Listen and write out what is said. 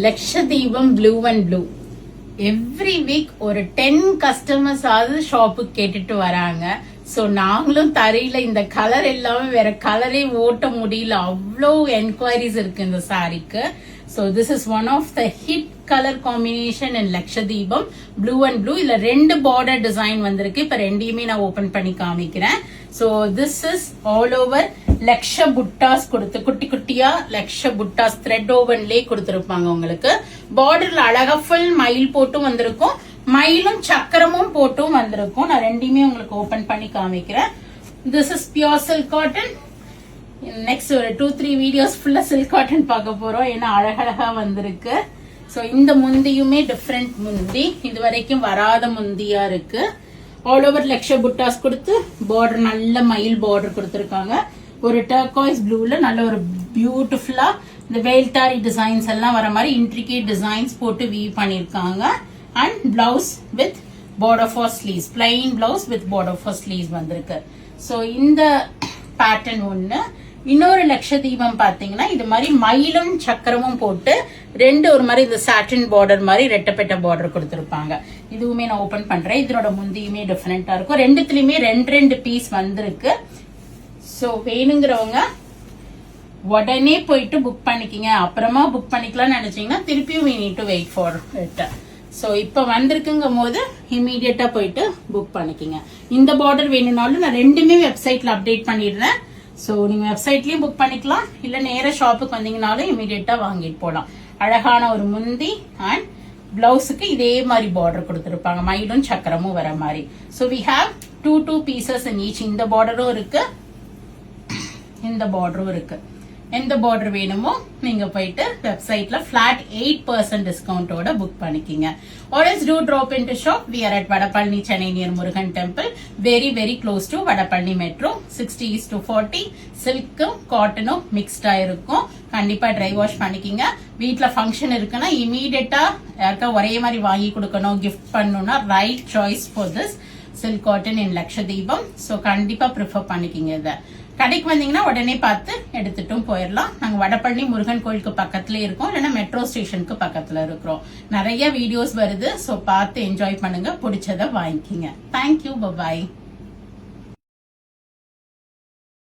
லக்ஷதீபம் blue and blue every week ஒரு 10 customers ஆவது ஷாப்புக்கு கேட்டுட்டு வராங்க. ஸோ நாங்களும் தரையில இந்த கலர் எல்லாமே வேற கலரே ஓட்ட முடியல, அவ்வளோ என்கொயரிஸ் இருக்கு இந்த சாரிக்கு. So this is one of the hit colour combination in Lakshadeepam blue and blue. இதுல 2 பார்டர் டிசைன் வந்திருக்கு. இப்ப ரெண்டையுமே நான் ஓபன் பண்ணி காமிக்கிறேன். So this is all over லக்ஷ புட்டாஸ் கொடுத்து குட்டி குட்டியா லக்ஷ புட்டாஸ் த்ரெட் ஓவன்லேயே கொடுத்துருப்பாங்க. உங்களுக்கு பார்டர்ல அழகா ஃபுல் மயில் போட்டும் வந்திருக்கும், மயிலும் சக்கரமும் போட்டும் வந்திருக்கும். நான் ரெண்டையுமே உங்களுக்கு ஓபன் பண்ணி காமிக்கிறேன். This is pure silk cotton. Next ஒரு 2-3 வீடியோஸ் ஃபுல்லா சில்க் காட்டன் பார்க்க போறோம், ஏன்னா அழகழகா வந்திருக்கு. ஸோ இந்த முந்தியுமே டிஃப்ரெண்ட் முந்தி, இது வரைக்கும் வராத முந்தியா இருக்கு. ஆல் ஓவர் லக்ஷ புட்டாஸ் கொடுத்து பார்டர் நல்ல மயில் பார்டர் கொடுத்துருக்காங்க. ஒரு டர்காய்ஸ் ப்ளூல நல்ல ஒரு பியூட்டிஃபுல்லா இந்த வேல்தாரி டிசைன்ஸ் எல்லாம் வர மாதிரி இன்ட்ரிகேட் டிசைன்ஸ் போட்டு வீவ் பண்ணிருக்காங்க. And blouse with border for sleeves, plain blouse with border for sleeves வந்திருக்கு. ஸோ இந்த பேட்டர்ன் ஒண்ணு. இன்னொரு லக்ஷதீபம் பாத்தீங்கன்னா இது மாதிரி மயிலும் சக்கரமும் போட்டு 2 ஒரு மாதிரி இந்த சாட்டின் பார்டர் மாதிரி ரெட்டப்பெட்ட பார்டர் கொடுத்திருப்பாங்க. இதுவுமே நான் ஓபன் பண்றேன். இதனோட முந்தியுமே டிஃபரெண்டா இருக்கும். ரெண்டுத்துலயுமே 2 பீஸ் வந்திருக்கு. ஸோ வேணுங்கிறவங்க உடனே போயிட்டு புக் பண்ணிக்கிங்க. அப்புறமா புக் பண்ணிக்கலாம்னு நினைச்சீங்கன்னா திருப்பியும் we need to wait for it. So இப்போ வந்திருக்குங்கும் போது இமீடியட்டா போயிட்டு புக் பண்ணிக்கிங்க. இந்த பார்டர் வேணும்னாலும் நான் ரெண்டுமே வெப்சைட்ல அப்டேட் பண்ணிடுறேன். ஸோ நீங்க வெப்சைட்லயும் புக் பண்ணிக்கலாம், இல்ல நேர ஷாப்புக்கு வந்தீங்கனாலும் இமீடியட்டா வாங்கிட்டு போகலாம். அழகான ஒரு முந்தி அண்ட் பிளவுஸுக்கு இதே மாதிரி பார்டர் கொடுத்துருப்பாங்க, மயிலும் சக்கரமும் வர மாதிரி. So we have 2 pieces in each. இந்த பார்டரும் இருக்கு, இந்த பார்டரும் இருக்கு. எந்த பார்டர் வேணுமோ நீங்க போயிட்டு வெப்சைட்ல பிளாட் 8% டிஸ்கவுண்டோட புக் பண்ணிக்கிங்க. Or else do drop into shop. We are at Vadapalani, Chennai near Murugan Temple. Very very close to Vadapalani Metro. 60:40. சில்க்கும் காட்டனும் மிக்ஸ்டா இருக்கும். கண்டிப்பா ட்ரை வாஷ் பண்ணிக்கிங்க. வீட்ல ஃபங்க்ஷன் இருக்குன்னா இமீடியட்டா யாருக்கா ஒரே மாதிரி வாங்கி கொடுக்கணும், கிஃப்ட் பண்ணணும்னா right choice for this silk cotton in Lakshadeepam. So கண்டிப்பா ப்ரிஃபர் பண்ணிக்கிங்க. இதை கடைக்கு வந்தீங்கன்னா உடனே பார்த்து எடுத்துட்டும் போயிடலாம். நாங்க வடபழனி முருகன் கோயிலுக்கு பக்கத்துல இருக்கோம், இல்லைன்னா மெட்ரோ ஸ்டேஷனுக்கு பக்கத்துல இருக்கிறோம். நிறைய வீடியோஸ் வருது. ஸோ பார்த்து என்ஜாய் பண்ணுங்க, பிடிச்சதை வாங்கிக்கிங்க. Thank you, bye bye.